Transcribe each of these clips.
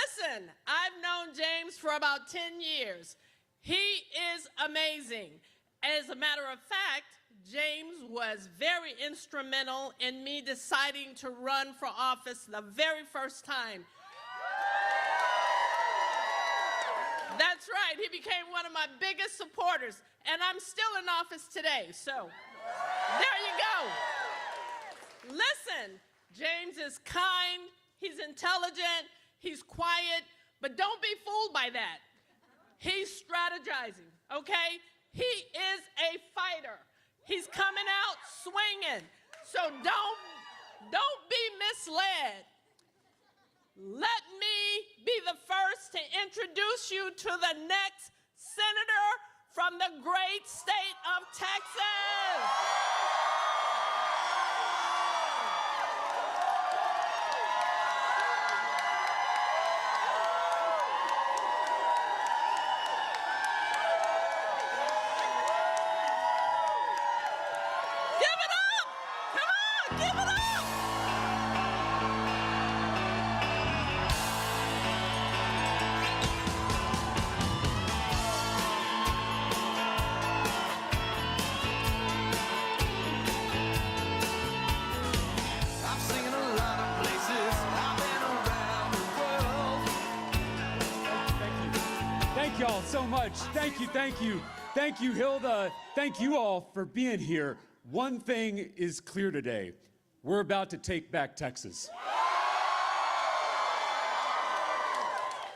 Listen, I've known James for about 10 years. He is amazing. As a matter of fact, James was very instrumental in me deciding to run for office the very first time. That's right, he became one of my biggest supporters, and I'm still in office today, so there you go. Listen, James is kind, he's intelligent, he's quiet, but don't be fooled by that. He's strategizing, okay? He is a fighter. He's coming out swinging, so don't be misled. Let me be the first to introduce you to the next senator from the great state of Texas. Thank y'all so much. Thank you, thank you. Thank you, Hilda. Thank you all for being here. One thing is clear today. We're about to take back Texas.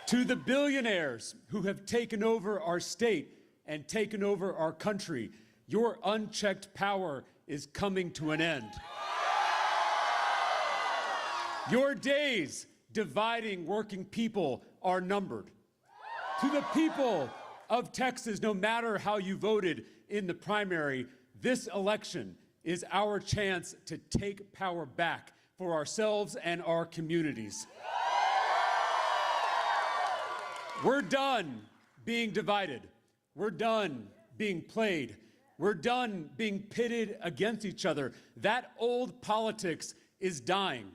To the billionaires who have taken over our state and taken over our country, your unchecked power is coming to an end. Your days dividing working people are numbered. To the people of Texas, no matter how you voted in the primary, this election is our chance to take power back for ourselves and our communities. We're done being divided. We're done being played. We're done being pitted against each other. That old politics is dying,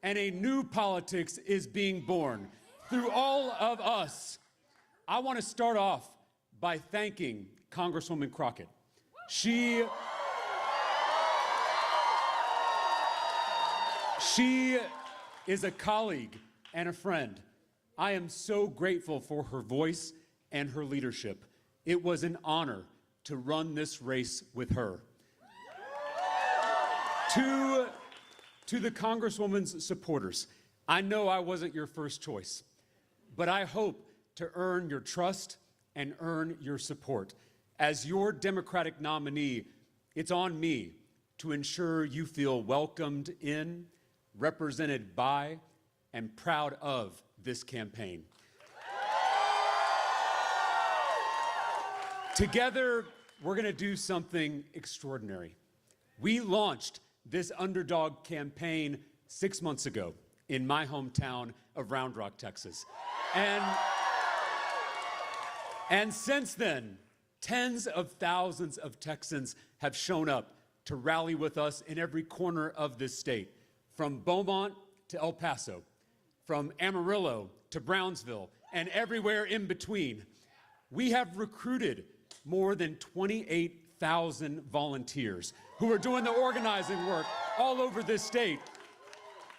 and a new politics is being born through all of us. I want to start off by thanking Congresswoman Crockett. She is a colleague and a friend. I am so grateful for her voice and her leadership. It was an honor to run this race with her. To the Congresswoman's supporters, I know I wasn't your first choice, but I hope to earn your trust and earn your support. As your Democratic nominee, it's on me to ensure you feel welcomed in, represented by, and proud of this campaign. Together, we're going to do something extraordinary. We launched this underdog campaign 6 months ago in my hometown of Round Rock, Texas. And since then, tens of thousands of Texans have shown up to rally with us in every corner of this state, from Beaumont to El Paso, from Amarillo to Brownsville, and everywhere in between. We have recruited more than 28,000 volunteers who are doing the organizing work all over this state.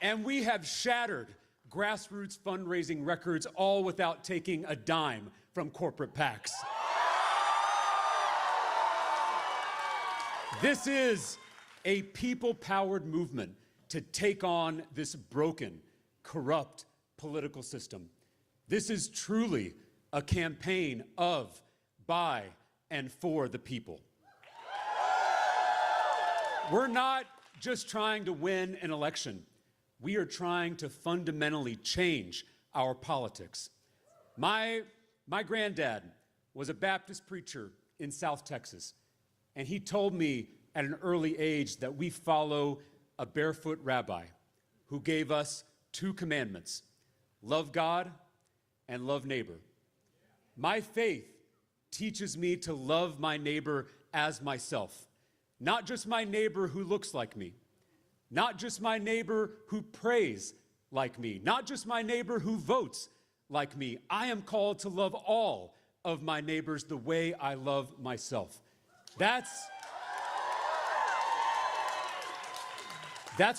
And we have shattered grassroots fundraising records, all without taking a dime from corporate PACs. This is a people-powered movement to take on this broken, corrupt political system. This is truly a campaign of, by, and for the people. We're not just trying to win an election. We are trying to fundamentally change our politics. My granddad was a Baptist preacher in South Texas, and he told me at an early age that we follow a barefoot rabbi who gave us 2 commandments: love God and love neighbor. My faith teaches me to love my neighbor as myself, not just my neighbor who looks like me, not just my neighbor who prays like me, not just my neighbor who votes like me. I am called to love all of my neighbors the way I love myself. That's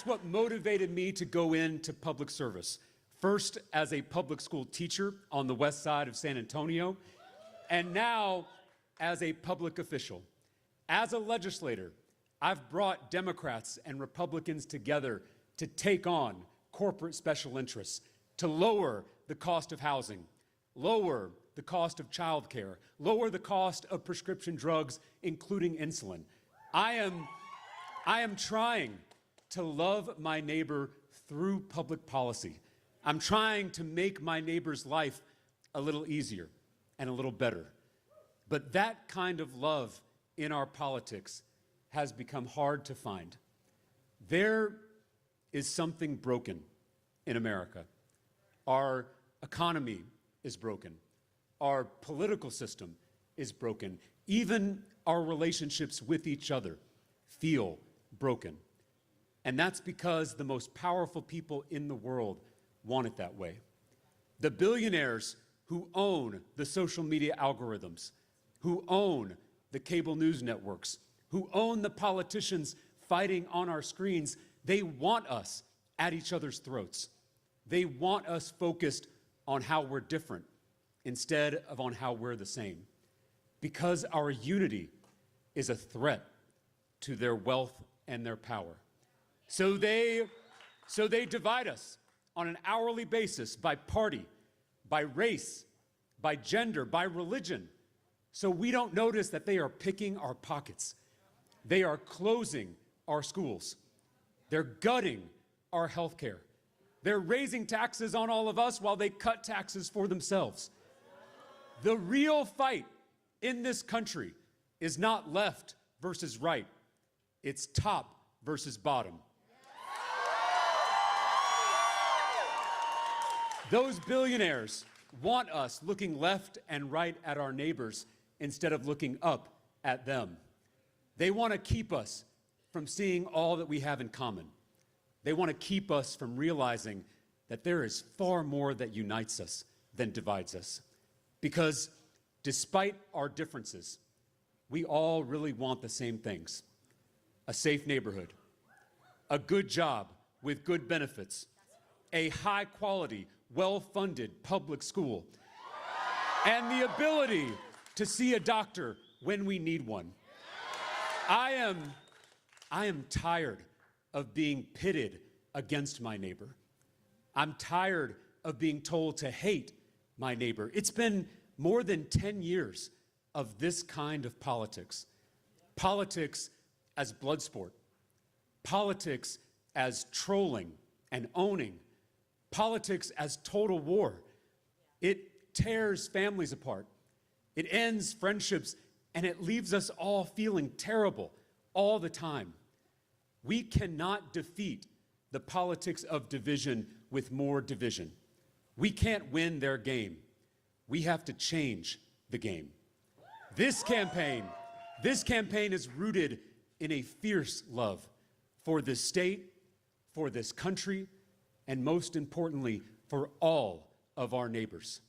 what motivated me to go into public service. First as a public school teacher on the west side of San Antonio, and now as a public official. As a legislator, I've brought Democrats and Republicans together to take on corporate special interests, to lower the cost of housing, lower the cost of childcare, lower the cost of prescription drugs, including insulin. I am trying to love my neighbor through public policy. I'm trying to make my neighbor's life a little easier and a little better. But that kind of love in our politics has become hard to find. There is something broken in America. Our economy is broken. Our political system is broken. Even our relationships with each other feel broken. And that's because the most powerful people in the world want it that way. The billionaires who own the social media algorithms, who own the cable news networks, who own the politicians fighting on our screens, they want us at each other's throats. They want us focused on how we're different instead of on how we're the same. Because our unity is a threat to their wealth and their power. So they divide us on an hourly basis by party, by race, by gender, by religion. So we don't notice that they are picking our pockets. They are closing our schools. They're gutting our health care. They're raising taxes on all of us while they cut taxes for themselves. The real fight in this country is not left versus right. It's top versus bottom. Those billionaires want us looking left and right at our neighbors instead of looking up at them. They want to keep us from seeing all that we have in common. They want to keep us from realizing that there is far more that unites us than divides us. Because despite our differences, we all really want the same things: a safe neighborhood, a good job with good benefits, a high-quality, well-funded public school, and the ability to see a doctor when we need one. I am tired of being pitted against my neighbor. I'm tired of being told to hate my neighbor. It's been more than 10 years of this kind of politics. Politics as blood sport. Politics as trolling and owning. Politics as total war. It tears families apart. It ends friendships, and it leaves us all feeling terrible all the time. We cannot defeat the politics of division with more division. We can't win their game. We have to change the game. This campaign is rooted in a fierce love for this state, for this country, and most importantly, for all of our neighbors.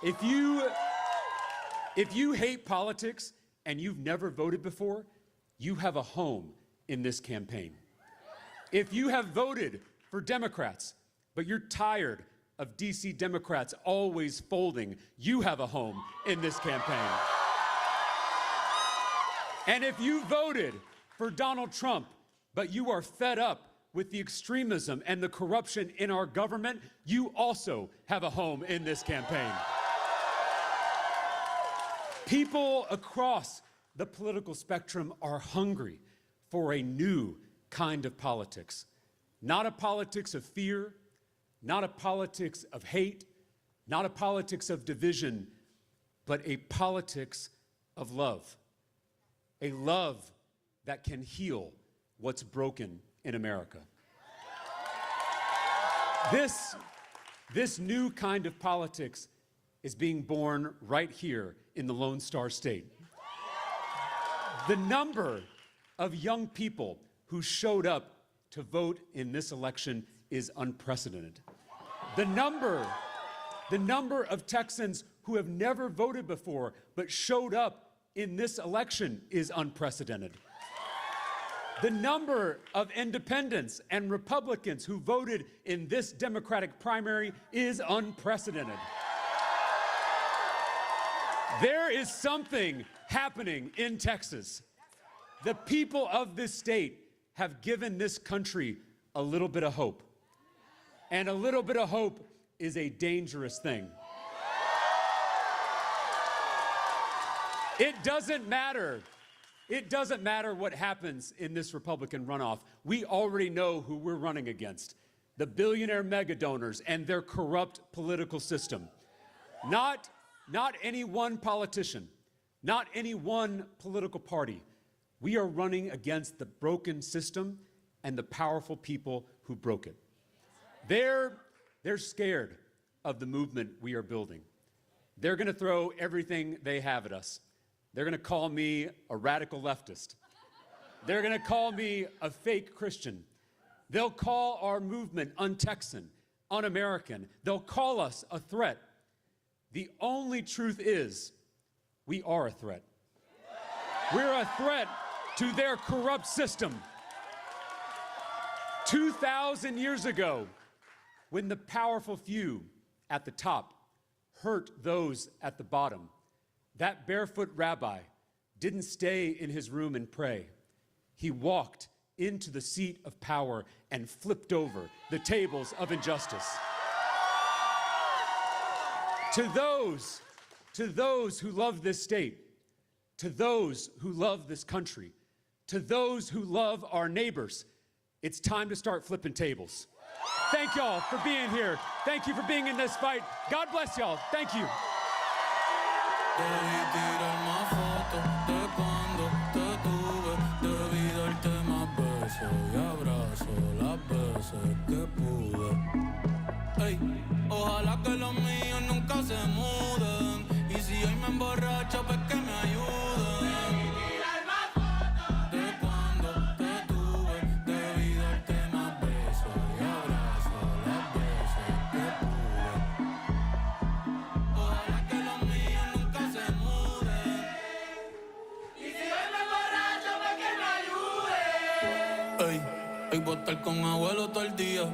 If you hate politics and you've never voted before, you have a home in this campaign. If you have voted for Democrats, but you're tired of DC Democrats always folding, you have a home in this campaign. And if you voted for Donald Trump, but you are fed up with the extremism and the corruption in our government, you also have a home in this campaign. People across the political spectrum are hungry for a new kind of politics. Not a politics of fear, not a politics of hate, not a politics of division, but a politics of love. A love that can heal what's broken in America. This new kind of politics is being born right here in the Lone Star State. The number of young people who showed up to vote in this election is unprecedented. The number The number of Texans who have never voted before but showed up in this election is unprecedented. The number of independents and Republicans who voted in this Democratic primary is unprecedented. There is something happening in Texas. The people of this state have given this country a little bit of hope. And a little bit of hope is a dangerous thing. It doesn't matter. It doesn't matter what happens in this Republican runoff. We already know who we're running against. The billionaire mega donors and their corrupt political system. Not any one politician, not any one political party. We are running against the broken system and the powerful people who broke it. They're scared of the movement we are building. They're going to throw everything they have at us. They're going to call me a radical leftist. They're going to call me a fake Christian. They'll call our movement un-Texan, un-American. They'll call us a threat. The only truth is, we are a threat. We're a threat to their corrupt system. 2,000 years ago, when the powerful few at the top hurt those at the bottom, that barefoot rabbi didn't stay in his room and pray. He walked into the seat of power and flipped over the tables of injustice. To those who love this state, to those who love this country, to those who love our neighbors, it's time to start flipping tables. Thank y'all for being here. Thank you for being in this fight. God bless y'all. Thank you. Debí tirar más fotos de cuando te tuve. Debí darte más besos y abrazos las veces que pude. Ey, ojalá que los míos nunca se muden. Y si hoy me emborracho, pues que me ayuden. Debí tirar más fotos de cuando te tuve. Debí darte más besos y abrazos las veces que pude. Ojalá que los míos nunca se muden. Y si hoy me emborracho, pues que me ayuden. Ey, voy a estar con abuelo todo el día.